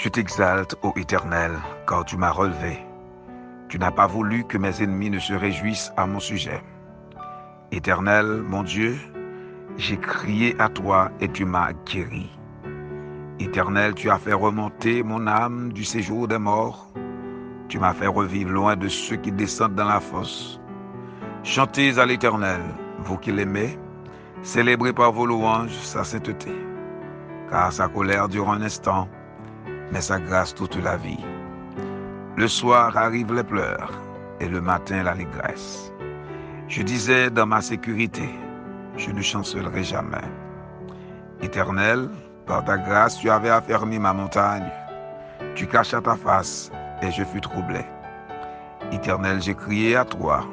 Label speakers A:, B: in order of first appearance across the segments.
A: Je t'exalte, ô Éternel, car tu m'as relevé. Tu n'as pas voulu que mes ennemis ne se réjouissent à mon sujet. Éternel, mon Dieu, j'ai crié à toi et tu m'as guéri. Éternel, tu as fait remonter mon âme du séjour des morts. Tu m'as fait revivre loin de ceux qui descendent dans la fosse. Chantez à l'Éternel, vous qui l'aimez, célébrez par vos louanges sa sainteté, car sa colère dure un instant, mais sa grâce toute la vie. Le soir arrivent les pleurs, et le matin l'allégresse. Je disais dans ma sécurité, je ne chancellerai jamais. Éternel, par ta grâce, tu avais affermi ma montagne. Tu cachas ta face, et je fus troublé. Éternel, j'ai crié à toi,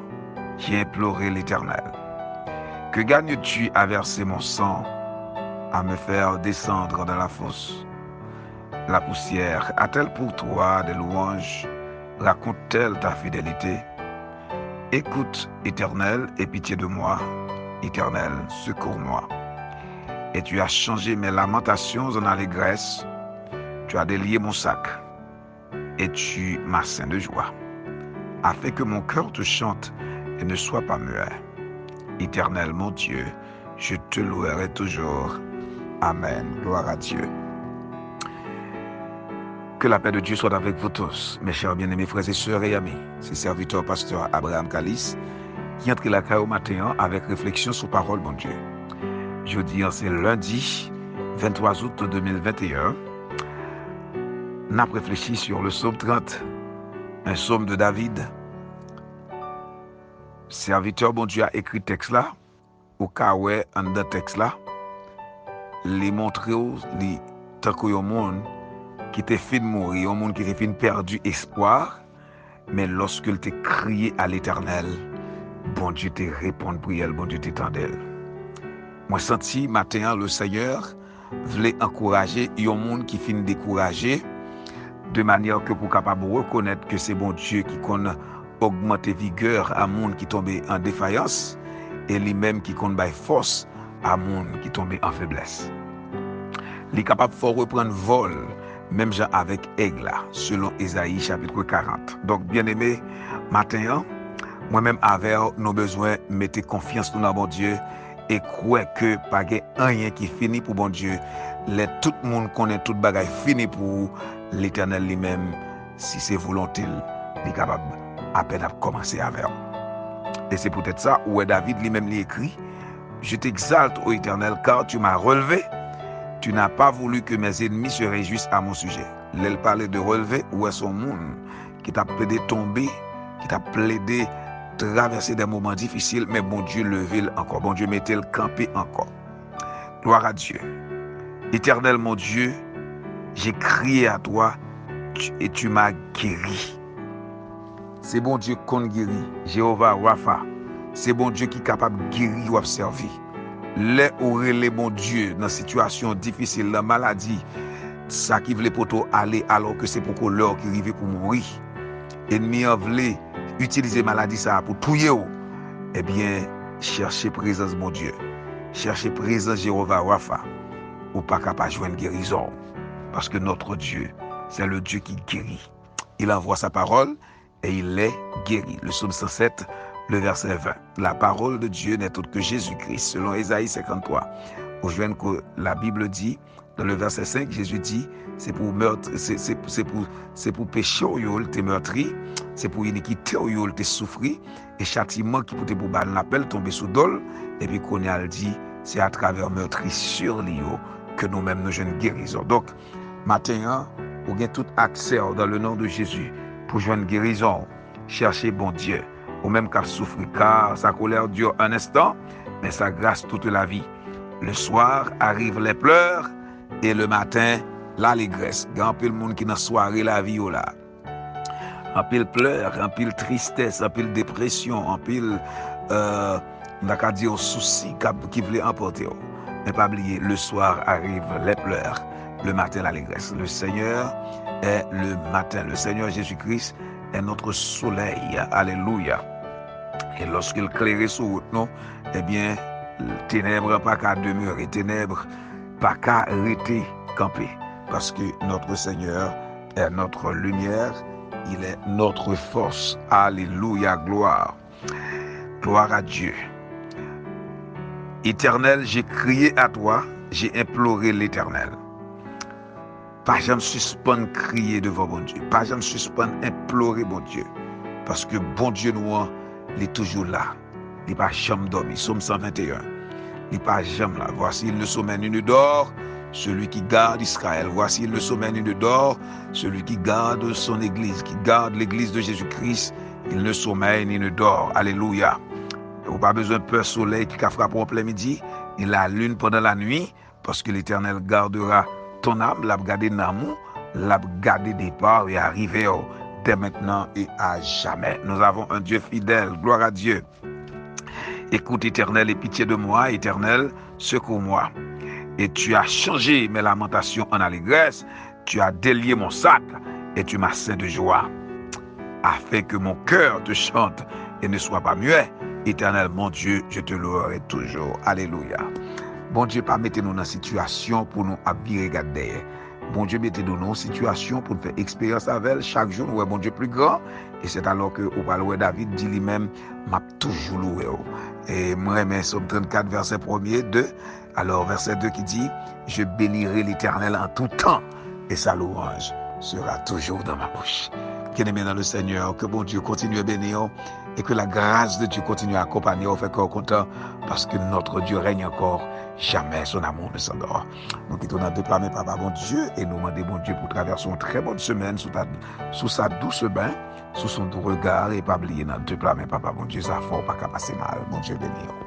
A: j'ai imploré l'Éternel. Que gagnes-tu à verser mon sang, à me faire descendre dans la fosse? La poussière a-t-elle pour toi des louanges? Raconte-t-elle ta fidélité? Écoute, Éternel, aie pitié de moi. Éternel, secours-moi. Et tu as changé mes lamentations en allégresse. Tu as délié mon sac, et tu m'as ceint de joie, afin que mon cœur te chante et ne soit pas muet. Éternel, mon Dieu, je te louerai toujours. Amen. Gloire à Dieu. Que la paix de Dieu soit avec vous tous, mes chers bien-aimés frères et sœurs et amis. C'est serviteur pasteur Abraham Kalis qui entre la caille au matin avec réflexion sur parole, mon Dieu. Jeudi, c'est lundi 23 août 2021. On a réfléchi sur le psaume 30, un psaume de David. Serviteur, bon Dieu, a écrit texte là, au cas où en dans texte là, les montrer les tant que au monde qui était fin de mourir, un monde qui était fin perdu espoir, mais lorsque il t'a crié à l'Éternel, bon Dieu te répond prière, bon Dieu t'étendait. Moi senti matin le Seigneur voulait encourager un monde qui fin découragé, de manière que pour capable reconnaître que c'est bon Dieu qui connaît augmenter vigueur à monde qui tombait en défaillance et lui-même qui compte by force à monde qui tombait en faiblesse. Il est capable de reprendre vol, même genre avec aigle, selon Ésaïe chapitre 40. Donc, bien aimé, matin, moi-même avec nos besoins, mettez confiance dans bon Dieu et croyez que pas rien qui finit pour bon Dieu. Tout le monde connaît toute bagaille fini pour l'Éternel lui-même, si c'est volonté, il est capable à peine à commencer avec. Et c'est peut-être ça où David lui-même l'écrit: je t'exalte, ô Éternel, car tu m'as relevé. Tu n'as pas voulu que mes ennemis se réjouissent à mon sujet. Elle parlait de relever, où est son monde qui t'a plaidé tomber, qui t'a plaidé traverser des moments difficiles, mais bon Dieu levé encore, bon Dieu mettait le campé encore. Gloire à Dieu. Éternel mon Dieu, j'ai crié à toi et tu m'as guéri. C'est bon Dieu qu'on guérit. Jéhovah Rapha, c'est bon Dieu qui est capable de guérir ou observer. Les aurait bon Dieu dans situation difficile, dans maladie, ça qui voulait pour toi aller alors que c'est pour l'heure qui arrivait pour mourir. Ennemi a voulu utiliser maladie ça pour tuer. Eh bien, cherchez présence mon Dieu. Cherchez présence Jéhovah Rapha. Ou pas capable de joindre guérison. Parce que notre Dieu, c'est le Dieu qui guérit. Il envoie sa parole et il est guéri. Le psaume 107, le verset 20. La parole de Dieu n'est autre que Jésus-Christ, selon Ésaïe 53. Au joint que la Bible dit, dans le verset 5, Jésus dit, c'est pour meurtre, c'est pour péché où t'es meurtri, c'est pour iniquité où t'es souffri, et châtiment qui peut pour ban l'appel tomber sous dol, et puis qu'on a dit, c'est à travers meurtri sur l'io que nous-mêmes nous jeunes guérison. Donc, matin, vous avez tout accès dans le nom de Jésus pour joindre guérison. Cherchez bon Dieu. Ou même qu'à souffrir, car sa colère dure un instant, mais sa grâce toute la vie. Le soir arrivent les pleurs et le matin l'allégresse. Il y a un peu de monde qui dans la soirée la vie là. Un peu de pleurs, un peu de tristesse, un peu de dépression, un peu de on n'a qu'à dire soucis qui voulait emporter. Mais pas oublier, le soir arrivent les pleurs, le matin l'allégresse. Le Seigneur est le matin. Le Seigneur Jésus-Christ est notre soleil. Alléluia. Et lorsqu'il clairait sur route, non, eh bien, ténèbres pas qu'à demeurer, ténèbres pas qu'à arrêter camper. parce que notre Seigneur est notre lumière, il est notre force. Alléluia, gloire. Gloire à Dieu. Éternel, j'ai crié à toi, j'ai imploré l'Éternel. Pas jamais suspendre crier devant bon Dieu. Pas jamais suspendre implorer bon Dieu. Parce que bon Dieu nous, il est toujours là. Il n'est pas jamais dormi. Psaume 121. Il n'est pas jamais là. Voici le sommeil nul ne dort, celui qui garde Israël. Voici le sommeil nul ne dort, celui qui garde son église, qui garde l'église de Jésus-Christ. Il ne sommeille ni ne dort. Alléluia. Vous n'avez pas besoin de peur soleil qui frappe en plein midi, ni la lune pendant la nuit, parce que l'Éternel gardera ton âme, l'a gardé d'amour, l'a gardé départ et arrivé dès maintenant et à jamais. Nous avons un Dieu fidèle. Gloire à Dieu. Écoute, Éternel, aie pitié de moi. Éternel, secours-moi. Et tu as changé mes lamentations en allégresse. Tu as délié mon sac et tu m'as ceint de joie, afin que mon cœur te chante et ne soit pas muet. Éternel, mon Dieu, je te louerai toujours. Alléluia. Bon Dieu, pas mettez-nous dans une situation pour nous habiller regarder. Bon Dieu, mettez-nous dans une situation pour nous faire expérience avec elle. Chaque jour, nous voyons bon Dieu plus grand. Et c'est alors que David dit lui-même, m'a toujours loué. Et moi, mais Somme 34, verset 1er, 2. Alors, verset 2 qui dit, je bénirai l'Éternel en tout temps. Et sa louange sera toujours dans ma bouche. Bien-aimé dans le Seigneur, que bon Dieu continue à bénir et que la grâce de Dieu continue à accompagner. On fait encore content parce que notre Dieu règne encore. Jamais son amour ne s'endort. Nous quittons notre déclamer Papa bon Dieu et nous demandons bon Dieu pour traverser une très bonne semaine sous sa douce bain, sous son doux regard et pas oublier notre déclamer Papa bon Dieu, ça fort pas qu'à passer mal. Bon Dieu bénir.